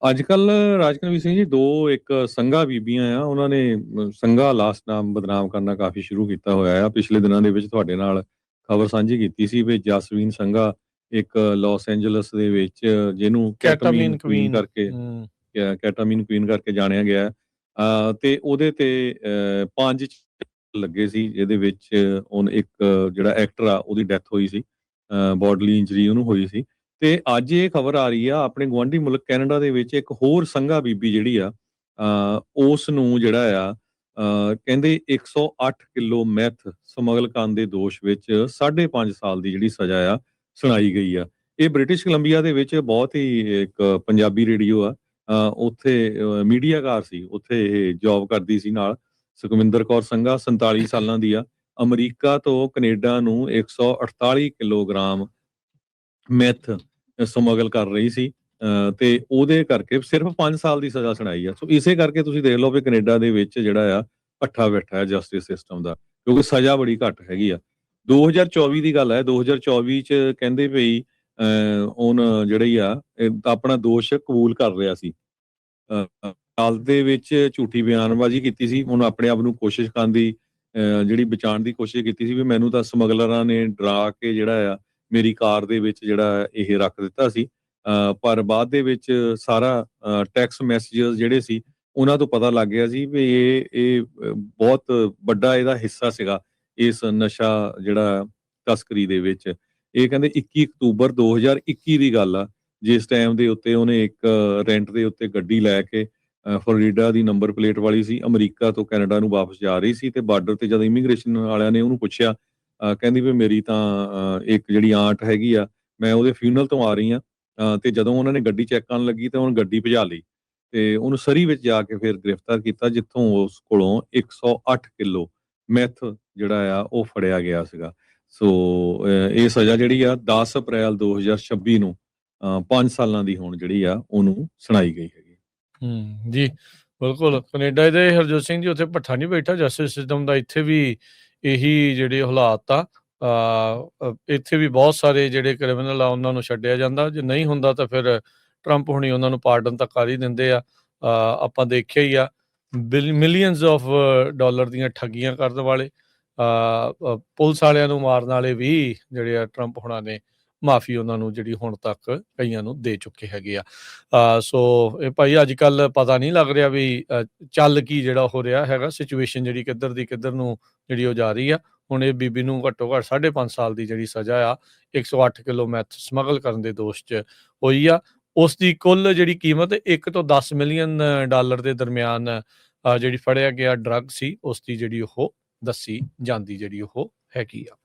ਅੱਜ ਕੱਲ੍ਹ ਰਾਜਕਨਵੀਰ ਸਿੰਘ ਜੀ, ਦੋ ਇੱਕ ਸੰਘਾ ਬੀਬੀਆਂ ਆ, ਉਹਨਾਂ ਨੇ ਸੰਘਾ ਲਾਸਟ ਨਾਮ ਬਦਨਾਮ ਕਰਨਾ ਕਾਫੀ ਸ਼ੁਰੂ ਕੀਤਾ ਹੋਇਆ ਆ। ਪਿਛਲੇ ਦਿਨਾਂ ਦੇ ਵਿੱਚ ਤੁਹਾਡੇ ਨਾਲ ਖਬਰ ਸਾਂਝੀ ਕੀਤੀ ਸੀ ਵੀ ਜਸਵੀਨ ਸੰਘਾ ਇੱਕ ਲਾਸ ਐਂਜਲਸ ਦੇ ਵਿੱਚ, ਜਿਹਨੂੰ ਕੈਟਾਮੀਨ ਕੈਟਾਮੀਨ ਕੁਈਨ ਕੁਈਨ। ਕਰਕੇ ਕੈਟਾਮੀਨ ਕੁਈਨ ਕਰਕੇ ਜਾਣਿਆ ਗਿਆ ਤੇ ਉਹਦੇ ਤੇ 5 ਲੱਗੇ ਸੀ, ਜਿਹਦੇ ਵਿੱਚ ਇੱਕ ਜਿਹੜਾ ਐਕਟਰ ਆ ਉਹਦੀ ਡੈਥ ਹੋਈ ਸੀ, ਬੋਡਲੀ ਇੰਜਰੀ ਉਹਨੂੰ ਹੋਈ ਸੀ। ਤੇ ਅੱਜ ਇਹ ਖਬਰ ਆ ਰਹੀ ਆ ਆਪਣੇ ਗੁਆਂਢੀ ਮੁਲਕ ਕੈਨੇਡਾ ਦੇ ਵਿੱਚ ਇੱਕ ਹੋਰ ਸੰਘਾ ਬੀਬੀ ਜਿਹੜੀ ਆ, ਉਸ ਨੂੰ ਜਿਹੜਾ ਆ ਕਹਿੰਦੇ 108 ਕਿਲੋ ਮੈਥ ਸਮਗਲ ਕਰਨ ਦੇ ਦੋਸ਼ ਵਿੱਚ 5.5 ਸਾਲ ਦੀ ਜਿਹੜੀ ਸਜ਼ਾ ਆ ਸੁਣਾਈ ਗਈ ਆ। ਇਹ ਬ੍ਰਿਟਿਸ਼ ਕੋਲੰਬੀਆ ਦੇ ਵਿੱਚ ਬਹੁਤ ਹੀ ਇੱਕ ਪੰਜਾਬੀ ਰੇਡੀਓ ਆ, ਉੱਥੇ ਮੀਡੀਆਕਾਰ ਸੀ, ਉੱਥੇ ਇਹ ਜੌਬ ਕਰਦੀ ਸੀ ਨਾਲ। ਸੁਖਵਿੰਦਰ ਕੌਰ ਸੰਘਾ 47 ਸਾਲਾਂ ਦੀ ਆ, ਅਮਰੀਕਾ ਤੋਂ ਕੈਨੇਡਾ ਨੂੰ 148 ਕਿਲੋਗ੍ਰਾਮ ਮੈਥ ਸਮਗਲ ਕਰ ਰਹੀ ਸੀ, ਤੇ ਉਹਦੇ ਕਰਕੇ ਸਿਰਫ 5 ਸਾਲ ਦੀ ਸਜ਼ਾ ਸੁਣਾਈ ਆ। ਸੋ ਇਸੇ ਕਰਕੇ ਤੁਸੀਂ ਦੇਖ ਲਓ ਵੀ ਕੈਨੇਡਾ ਦੇ ਵਿੱਚ ਜਿਹੜਾ ਆ ਭੱਠਾ ਬੈਠਾ ਹੈ ਜਸਟਿਸ ਸਿਸਟਮ ਦਾ, ਕਿਉਂਕਿ ਸਜ਼ਾ ਬੜੀ ਘੱਟ ਹੈਗੀ ਆ। 2024 ਦੀ ਗੱਲ ਹੈ, 2024 ਚ ਕਹਿੰਦੇ ਵੀ ਹੁਣ ਜਿਹੜੀ ਆ ਆਪਣਾ ਦੋਸ਼ ਕਬੂਲ ਕਰ ਰਿਹਾ ਸੀ। ਹਾਲ ਦੇ ਵਿੱਚ ਝੂਠੀ ਬਿਆਨਬਾਜ਼ੀ ਕੀਤੀ ਸੀ, ਹੁਣ ਆਪਣੇ ਆਪ ਨੂੰ ਕੋਸ਼ਿਸ਼ ਕਰਨ ਦੀ ਜਿਹੜੀ ਬਚਾਉਣ ਦੀ ਕੋਸ਼ਿਸ਼ ਕੀਤੀ ਸੀ ਵੀ ਮੈਨੂੰ ਤਾਂ ਸਮਗਲਰਾਂ ਨੇ ਡਰਾ ਕੇ ਜਿਹੜਾ ਆ ਮੇਰੀ ਕਾਰ ਦੇ ਵਿੱਚ ਜਿਹੜਾ ਇਹ ਰੱਖ ਦਿੱਤਾ ਸੀ, ਪਰ ਬਾਅਦ ਦੇ ਵਿੱਚ ਸਾਰਾ ਟੈਕਸਟ ਮੈਸੇजेस ਜਿਹੜੇ ਸੀ ਉਹਨਾਂ ਤੋਂ ਪਤਾ ਲੱਗ ਗਿਆ ਸੀ ਵੀ ਇਹ ਬਹੁਤ ਵੱਡਾ ਇਹਦਾ ਹਿੱਸਾ ਸੀਗਾ ਇਸ ਨਸ਼ਾ ਜਿਹੜਾ ਤਸਕਰੀ ਦੇ ਵਿੱਚ। ਇਹ ਕਹਿੰਦੇ 21 ਅਕਤੂਬਰ 2021 ਦੀ ਗੱਲ ਆ, ਜਿਸ ਟਾਈਮ ਦੇ ਉੱਤੇ ਉਹਨੇ ਇੱਕ ਰੈਂਟ ਦੇ ਉੱਤੇ ਗੱਡੀ ਲੈ ਕੇ ਫਲੋਰੀਡਾ ਦੀ ਨੰਬਰ ਪਲੇਟ ਵਾਲੀ ਸੀ, ਅਮਰੀਕਾ ਤੋਂ ਕੈਨੇਡਾ ਨੂੰ ਵਾਪਸ ਜਾ ਰਹੀ ਸੀ, ਤੇ ਬਾਰਡਰ ਤੇ ਜਦ ਇਮੀਗ੍ਰੇਸ਼ਨ ਵਾਲਿਆਂ ਨੇ ਉਹਨੂੰ ਪੁੱਛਿਆ, ਕਹਿੰਦੀ ਵੀ ਮੇਰੀ ਤਾਂ ਇੱਕ ਜਿਹੜੀ ਆਂਟ ਹੈਗੀ ਆ, ਮੈਂ ਉਹਦੇ ਫਿਊਨਰਲ ਤੋਂ ਆ ਰਹੀ ਆ। ਤੇ ਜਦੋਂ ਉਹਨਾਂ ਨੇ ਗੱਡੀ ਚੈੱਕ ਕਰਨ ਲੱਗੀ ਤਾਂ ਉਹਨੇ ਗੱਡੀ ਭਜਾ ਲਈ ਤੇ ਉਹਨੂੰ ਸਰੀ ਵਿੱਚ ਜਾ ਕੇ ਫਿਰ ਗ੍ਰਿਫਤਾਰ ਕੀਤਾ, ਜਿੱਥੋਂ ਉਸ ਕੋਲੋਂ 108 ਕਿਲੋ ਮੈਥ ਜਿਹੜਾ ਆ ਉਹ ਫੜਿਆ ਗਿਆ ਸੀਗਾ। ਸੋ ਇਹ ਸਜ਼ਾ ਜਿਹੜੀ ਆ 10 ਅਪ੍ਰੈਲ 2026 ਨੂੰ 5 ਸਾਲਾਂ ਦੀ ਹੁਣ ਜਿਹੜੀ ਆ ਉਹਨੂੰ ਸੁਣਾਈ ਗਈ ਹੈਗੀ। ਜੀ ਬਿਲਕੁਲ। ਕੈਨੇਡਾ ਦੇ ਹਰਜੋਤ ਸਿੰਘ ਜੀ ਉੱਥੇ ਭੱਠਾ ਨਹੀਂ ਬੈਠਾ ਜਸਟਿਸ ਸਿਸਟਮ ਦਾ, ਇੱਥੇ ਵੀ ਇਹੀ ਜਿਹੜੇ ਹਾਲਾਤ ਆ। ਇੱਥੇ ਵੀ ਬਹੁਤ ਸਾਰੇ ਜਿਹੜੇ ਕ੍ਰਿਮੀਨਲ ਆ ਉਹਨਾਂ ਨੂੰ ਛੱਡਿਆ ਜਾਂਦਾ, ਜੇ ਨਹੀਂ ਹੁੰਦਾ ਤਾਂ ਫਿਰ ਟਰੰਪ ਹੁਣੀ ਉਹਨਾਂ ਨੂੰ ਪਾਰਡਨ ਤਾਂ ਕਰ ਹੀ ਦਿੰਦੇ ਆ। ਆਪਾਂ ਦੇਖਿਆ ਹੀ ਆ ਮਿਲੀਅਨਸ ਆਫ ਡਾਲਰ ਦੀਆਂ ਠੱਗੀਆਂ ਕਰਨ ਵਾਲੇ, ਪੁਲਿਸ ਵਾਲਿਆਂ ਨੂੰ ਮਾਰਨ ਵਾਲੇ ਵੀ ਜਿਹੜੇ ਆ ਟਰੰਪ ਹੁਣਾਂ ਨੇ ਮਾਫੀ ਉਹਨਾਂ ਨੂੰ ਜਿਹੜੀ ਹੁਣ ਤੱਕ ਕਈਆਂ ਨੂੰ ਦੇ ਚੁੱਕੇ ਹੈਗੇ ਆ। ਸੋ ਇਹ ਭਾਈ ਅੱਜ ਕੱਲ੍ਹ ਪਤਾ ਨਹੀਂ ਲੱਗ ਰਿਹਾ ਵੀ ਚੱਲ ਕੀ ਜਿਹੜਾ ਹੋ ਰਿਹਾ ਹੈਗਾ, ਸਿਚੁਏਸ਼ਨ ਜਿਹੜੀ ਕਿੱਧਰ ਦੀ ਕਿੱਧਰ ਨੂੰ ਜਿਹੜੀ ਉਹ ਜਾ ਰਹੀ ਆ। ਹੁਣ ਇਹ ਬੀਬੀ ਨੂੰ ਘੱਟੋ ਘੱਟ 5.5 ਸਾਲ ਦੀ ਜਿਹੜੀ ਸਜ਼ਾ ਆ 108 ਕਿਲੋ ਮੈਥ ਸਮਗਲ ਕਰਨ ਦੇ ਦੋਸ਼ 'ਚ ਹੋਈ ਆ। ਉਸ ਦੀ ਕੁੱਲ ਜਿਹੜੀ ਕੀਮਤ 1 ਤੋਂ 10 ਮਿਲੀਅਨ ਡਾਲਰ ਦੇ ਦਰਮਿਆਨ ਜਿਹੜੀ ਫੜਿਆ ਗਿਆ ਡਰੱਗ ਸੀ, ਉਸ ਦੀ ਜਿਹੜੀ ਉਹ ਦੱਸੀ ਜਾਂਦੀ ਜਿਹੜੀ ਉਹ ਹੈਗੀ ਆ।